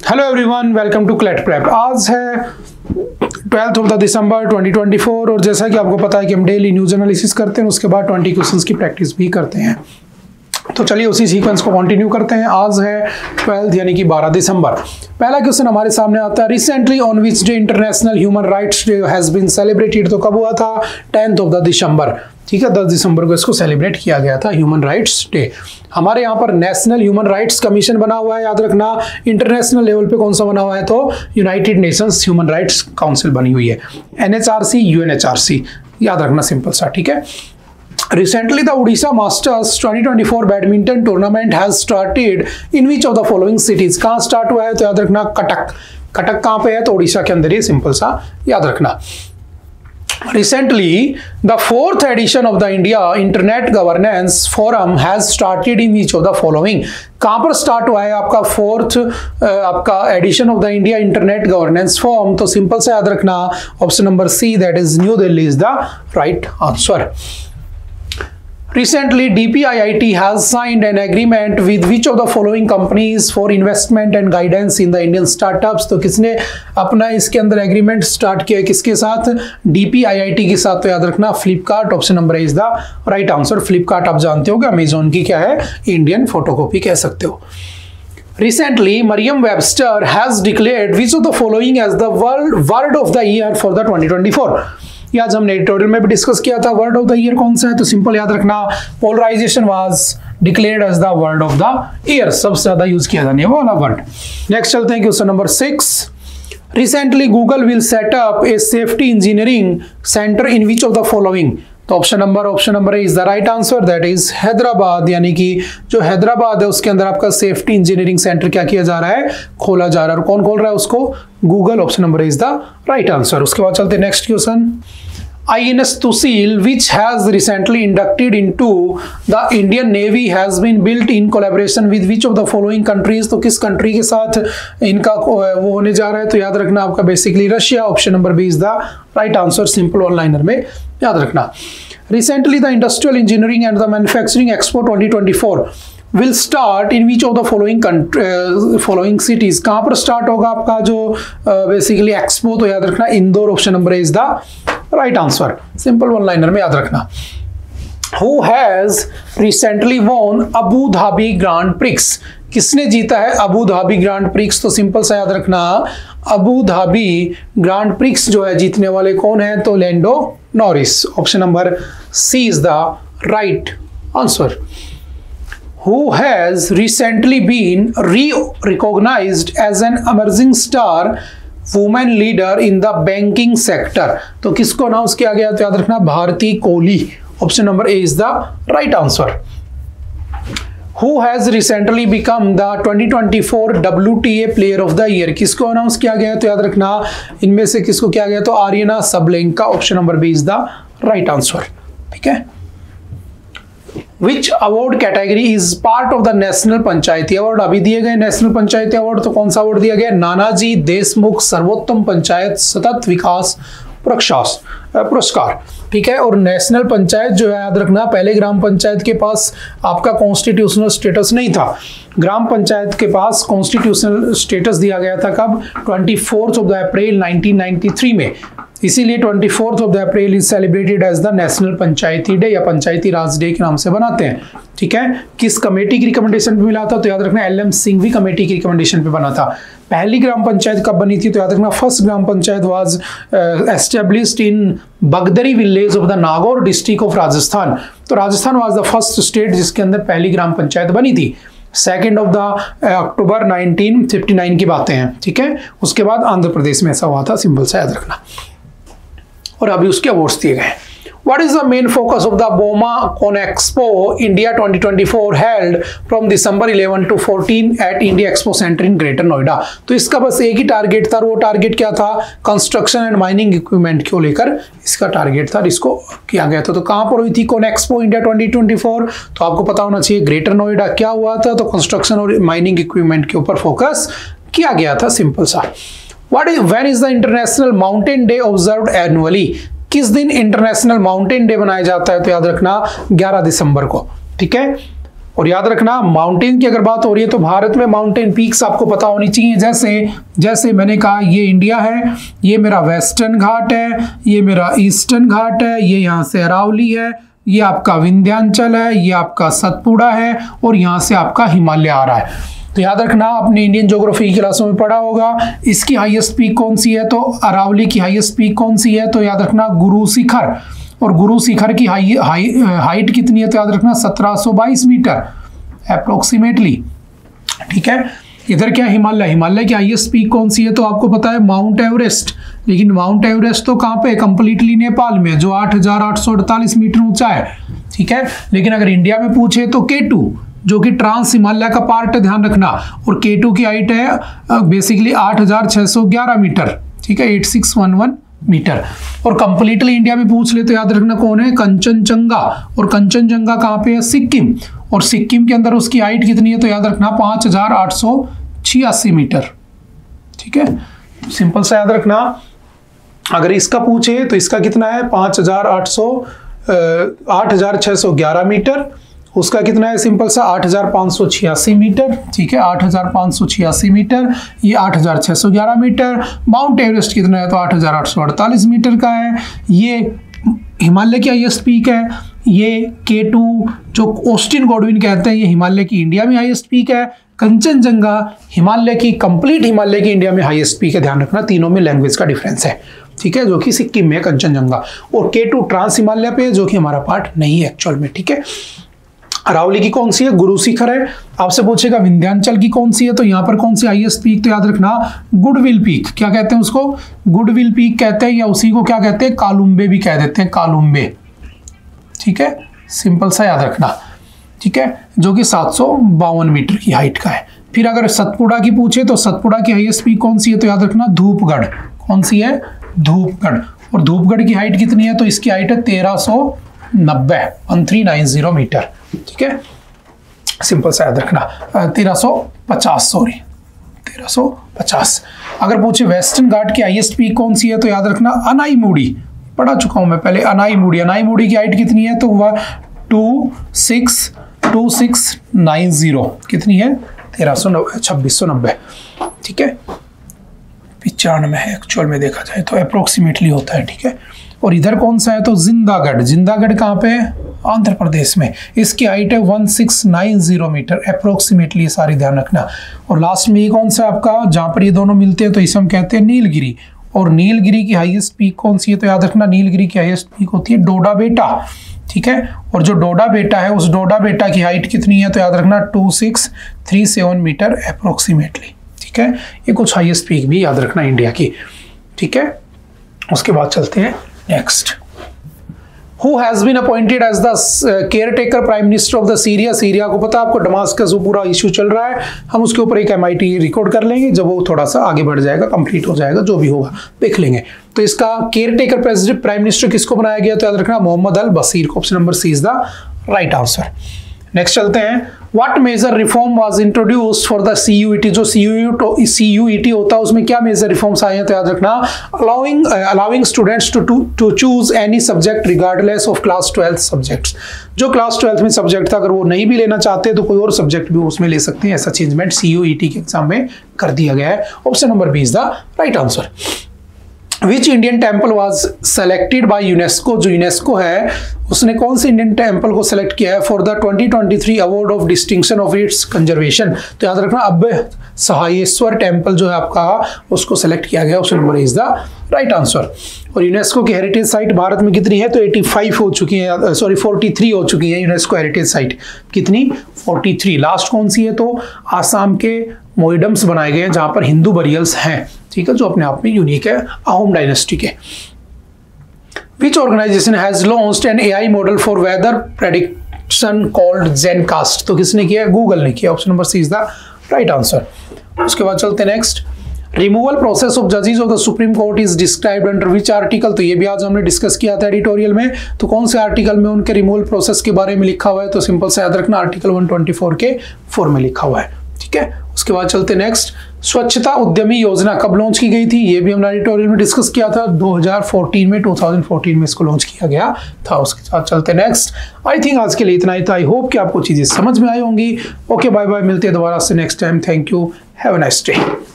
Hello everyone, welcome to CLAT prep. आज है 12 of the दिसंबर 2024 और जैसा कि आपको पता है कि हम डेली न्यूज एनालिसिस करते हैं, उसके बाद 20 क्वेश्चंस की प्रैक्टिस भी करते हैं। तो चलिए उसी सीक्वेंस को कंटिन्यू करते हैं। आज है 12 यानी कि 12 दिसंबर। पहला क्वेश्चन हमारे सामने आता है, recently on which day International Human Rights Day has been celebrated. तो कब हुआ था? 10 ऑफ द दिसंबर। ठीक है, 10 दिसंबर को इसको सेलिब्रेट किया गया था, ह्यूमन राइट्स डे। हमारे यहाँ पर नेशनल ह्यूमन राइट्स कमीशन बना हुआ है, याद रखना। इंटरनेशनल लेवल पे कौन सा बना हुआ है? तो United Nations human rights council बनी हुई है, NHRC, UNHRC, याद रखना, सिंपल सा। ठीक है। Recently, the Odisha Masters 2024 badminton tournament has started in which of the following cities. कहाँ स्टार्ट हुआ है? तो याद रखना कटक। कटक कहाँ पे है? तो ओडिशा के अंदर ही, सिंपल सा याद रखना। Recently, the 4th edition of the India Internet Governance Forum has started in each of the following। कहाँ पर स्टार्ट हुआ है आपका 4th आपका edition of the India Internet Governance Forum? तो सिंपल से याद रखना option number C, that is New Delhi, is the right answer. Recently, DPIIT has signed an agreement with which of the following companies for investment and guidance in the Indian startups। तो किसने अपना इसके अंदर agreement start किया? किसके साथ? DPIIT के साथ। तो याद रखना Flipkart, option number is the right answer. Flipkart आप जानते हो कि अमेजोन की क्या है? इंडियन फोटोकॉपी कह सकते हो। Recently, Merriam-Webster has declared which of the following as the word of the year for the 2024। ये आज हमने एडिटोरियल में भी डिस्कस किया था। वर्ड ऑफ द ईयर कौन सा है? तो सिंपल याद रखना, polarisation was declared as the word of the year. सबसे ज्यादा यूज किया जाने वाला वर्ड। नेक्स्ट चलते हैं question number 6। Recently Google will set up a safety engineering centre in which of the following. तो option number is the right answer, that is Hyderabad. यानी कि जो हैदराबाद है उसके अंदर आपका सेफ्टी इंजीनियरिंग सेंटर क्या किया जा रहा है? खोला जा रहा है। और कौन खोल रहा है उसको? Google. Option number is the right answer. उसके बाद चलते हैं next question. INS Tusil, which has recently inducted into the Indian Navy, has been built in collaboration with which of the following countries। तो किस कंट्री के साथ इनका वो होने जा रहा है? तो याद रखना आपका basically Russia. Option number B is the right answer, simple one liner में याद रखना। Recently, the Industrial Engineering and the Manufacturing Expo 2024 will start in which of the following cities। कहाँ पर स्टार्ट होगा आपका जो बेसिकली एक्सपो? तो याद रखना Indore. Option number is the right answer, simple one liner में याद रखना। Who has recently won Abu Dhabi grand prix. किसने जीता है अबू धाबी ग्रांड प्रिक्स? तो सिंपल सा याद रखना, अबू धाबी ग्रांड प्रिक्स जो है जीतने वाले कौन है? तो Lando Norris. Option number C is the right answer. Who has recently been recognized as an emerging star women leader in the banking sector. तो किसको अनाउंस किया गया? तो याद रखना Bharti Kohli. Option number A is the right answer. Who has recently become the 2024 WTA player of the year. किसको announce किया गया? तो याद रखना इनमें से किसको किया गया? तो Aryna Sabalenka. Option number B is the right answer. ठीक है। Which award category is part of the national Panchayati award. अभी दिए गए नेशनल पंचायती अवार्ड, तो कौन सा अवार्ड दिया गया? नानाजी देशमुख सर्वोत्तम पंचायत सतत विकास पुरस्कार। ठीक है। और नेशनल पंचायत जो है याद रखना, पहले ग्राम पंचायत के पास आपका कॉन्स्टिट्यूशनल स्टेटस नहीं था। ग्राम पंचायत के पास कॉन्स्टिट्यूशनल स्टेटस दिया गया था कब? 24 ऑफ द अप्रैल 1993 में। इसीलिए 24 of the April is celebrated as the national Panchayati day या पंचायती राज डे के नाम से बनाते हैं। ठीक है। किस कमेटी की रिकमेंडेशन पे मिला था? तो याद रखना LM सिंघवी कमेटी की रिकमेंडेशन पे बना था। पहली ग्राम पंचायत कब बनी थी? तो याद रखना first gram panchayat was established in Bagdari village of the Nagaur district of Rajasthan. तो Rajasthan was the first state जिसके अंदर पहली ग्राम पंचायत बनी थी। 2 ऑफ द अक्टूबर 1959 की बातें हैं। ठीक है। उसके बाद आंध्र प्रदेश में ऐसा हुआ था, सिंपल सा याद रखना। और अभी उसके अवार्ड्स दिए गए। What is the main focus of the BOMA ConExpo India 2024 held from December 11 to 14 at India Expo Center in Greater Noida। तो इसका बस एक ही टारगेट था, और वो टारगेट क्या था? कंस्ट्रक्शन एंड माइनिंग इक्विपमेंट को लेकर इसका टारगेट था, इसको किया गया था। तो कहाँ पर हुई थी ConExpo India 2024? तो आपको पता होना चाहिए ग्रेटर नोएडा। क्या हुआ था? तो कंस्ट्रक्शन और माइनिंग इक्विपमेंट के ऊपर फोकस किया गया था, सिंपल सा। When is the International Mountain Day observed annually? किस दिन इंटरनेशनल माउंटेन डे मनाया जाता है? तो याद रखना 11 दिसंबर को। ठीक है। और याद रखना माउंटेन की अगर बात हो रही है तो भारत में माउंटेन पीक्स आपको पता होनी चाहिए। जैसे मैंने कहा ये इंडिया है, ये मेरा वेस्टर्न घाट है, ये मेरा ईस्टर्न घाट है, ये यहाँ से अरावली है, ये आपका विंध्याचल है, ये आपका सतपुड़ा है और यहाँ से आपका हिमालय आ रहा है। तो याद रखना आपने इंडियन ज्योग्राफी की क्लासों में पढ़ा होगा। इसकी हाईएस्ट पीक कौन सी है, तो अरावली की हाईएस्ट पीक कौन सी है, तो याद रखना गुरु शिखर। और गुरु शिखर की हाइट कितनी है, तो याद रखना 1722 मीटर अप्रोक्सीमेटली। ठीक है, इधर क्या हिमालय की हाईएस्ट पीक कौन सी है, तो आपको पता है माउंट एवरेस्ट। लेकिन माउंट एवरेस्ट तो कहाँ पे, कंप्लीटली नेपाल में, जो 8848 मीटर ऊंचा है। ठीक है, लेकिन अगर इंडिया में पूछे तो K2 जो कि ट्रांस हिमालय का पार्ट है, ध्यान रखना। और K2 की हाइट है बेसिकली 8611 मीटर। ठीक है, 8611 मीटर। और कंप्लीटली इंडिया में पूछ ले तो याद रखना कौन है, कंचनजंगा। और कंचनजंगा कहाँ पे है, सिक्किम। और सिक्किम के अंदर उसकी हाइट कितनी है, तो याद रखना 5886 मीटर। ठीक है, सिंपल सा याद रखना। अगर इसका पूछे तो इसका कितना है 8611 मीटर। उसका कितना है, सिंपल सा 8586 मीटर। ठीक है, 8586 मीटर, ये 8611 मीटर। माउंट एवरेस्ट कितना है, तो 8848 मीटर का है। ये हिमालय की हाईएस्ट पीक है। ये K2 जो ऑस्टिन गॉडविन कहते हैं, ये हिमालय की इंडिया में हाईएस्ट पीक है। कंचनजंगा हिमालय की, कंप्लीट हिमालय की इंडिया में हाईएस्ट पीक है। ध्यान रखना तीनों में लैंग्वेज का डिफरेंस है। ठीक है, जो कि सिक्किम में कंचनजंगा। और K2 ट्रांस हिमालय पे, जो कि हमारा पार्ट नहीं है एक्चुअल में। ठीक है, अरावली की कौन सी है, गुरु शिखर है। आपसे पूछेगा विंध्याचल की कौन सी है, तो यहाँ पर कौन सी हाईएस्ट पीक, तो याद रखना गुडविल पीक। क्या कहते हैं उसको, गुडविल पीक कहते हैं, या उसी को क्या कहते हैं, कालुम्बे भी कह देते हैं, कालुम्बे। ठीक है, सिंपल सा याद रखना। ठीक है, जो कि 752 मीटर की हाइट का है। फिर अगर सतपुड़ा की पूछे तो सतपुड़ा की हाईएस्ट पीक कौन सी है, तो याद रखना धूपगढ़। कौन सी है, धूपगढ़। और धूपगढ़ की हाइट कितनी है, तो इसकी हाइट है 1390 मीटर। ठीक है, सिंपल सा याद रखना 1350। अगर पूछे वेस्टर्न घाट की हाईएस्ट पीक कौन सी है, तो याद रखना अनाईमुड़ी। पढ़ा चुका हूं मैं पहले, अनाईमुड़ी की हाइट कितनी है, तो वह 2690। कितनी है, 2690। ठीक है, 95 है एक्चुअल में देखा जाए तो, अप्रोक्सीमेटली होता है। ठीक है, और इधर कौन सा है, तो जिंदागढ़ कहाँ पे है, आंध्र प्रदेश में। इसकी हाइट है 1690 मीटर अप्रोक्सीमेटली, सारी ध्यान रखना। और लास्ट में ये कौन सा आपका, जहां पर ये दोनों मिलते हैं तो इसे हम कहते हैं नीलगिरी। और नीलगिरी की हाईएस्ट पीक कौन सी है, तो याद रखना नीलगिरी की हाईएस्ट पीक होती है डोडा बेटा। ठीक है, और जो डोडा बेटा है, उस डोडा बेटा की हाइट कितनी है, तो याद रखना 2637 मीटर अप्रोक्सीमेटली। ठीक है, ये कुछ हाईएस्ट पीक भी याद रखना इंडिया की। ठीक है, उसके बाद चलते हैं next. Who has been appointed as the caretaker prime minister of the Syria? Syria को पता है आपको, दमास्कस जो पूरा इश्यू चल रहा है, हम उसके ऊपर एक MIT रिकॉर्ड कर लेंगे जब वो थोड़ा सा आगे बढ़ जाएगा, कंप्लीट हो जाएगा, जो भी होगा देख लेंगे। तो इसका केयरटेकर प्रेसिडेंट प्राइम मिनिस्टर किसको बनाया गया, तो याद रखना मोहम्मद अल बशीर को। Option number C is the right answer. Next चलते हैं, what major reform was introduced for the CUET। जो CUET होता है उसमें क्या मेजर रिफॉर्म्स आए हैं, तो याद रखना allowing students to choose any subject regardless of class 12 subjects. जो क्लास 12 में सब्जेक्ट था, अगर वो नहीं भी लेना चाहते तो कोई और सब्जेक्ट भी उसमें ले सकते हैं। ऐसा चेंजमेंट CUET के एग्जाम में कर दिया गया है। Option number B is the right answer. Which Indian temple was selected by UNESCO. जो यूनेस्को है उसने कौन से इंडियन टेम्पल को सेलेक्ट किया है for the 2023 award of distinction of its conservation. तो याद रखना अब सहायेश्वर टेम्पल जो है आपका, उसको सेलेक्ट किया गया। Option number is the right answer. और यूनेस्को की हेरिटेज साइट भारत में कितनी है, तो 85 हो चुकी है, सॉरी 43 हो चुकी है यूनेस्को हेरिटेज साइट। कितनी, 43। लास्ट कौन सी है, तो आसाम के मोइडम्स बनाए गए हैं जहां पर हिंदू बरियल्स हैं। ठीक है, जो अपने आप में यूनिक है अहोम डायनेस्टी के। Which organization has launched an AI model for weather prediction called Zencast? तो किसने किया, गूगल ने किया। Option number C is the right answer. उसके बाद चलते हैं नेक्स्ट। रिमूवल प्रोसेस ऑफ जजेस of the supreme court is described under which article. तो ये भी आज हमने डिस्कस किया था एडिटोरियल में। तो कौन से आर्टिकल में उनके रिमूवल प्रोसेस के बारे में लिखा हुआ है, तो सिंपल से याद रखना आर्टिकल 124 के 4 में लिखा हुआ है। ठीक है, उसके बाद चलते नेक्स्ट, स्वच्छता उद्यमी योजना कब लॉन्च की गई थी, ये भी हमने एडिटोरियल में डिस्कस किया था, 2014 में इसको लॉन्च किया गया था। उसके साथ चलते नेक्स्ट। आई थिंक आज के लिए इतना ही था। आई होप कि आपको चीजें समझ में आई होंगी। ओके बाय बाय, मिलते हैं दोबारा से next time. Thank you, have a nice day.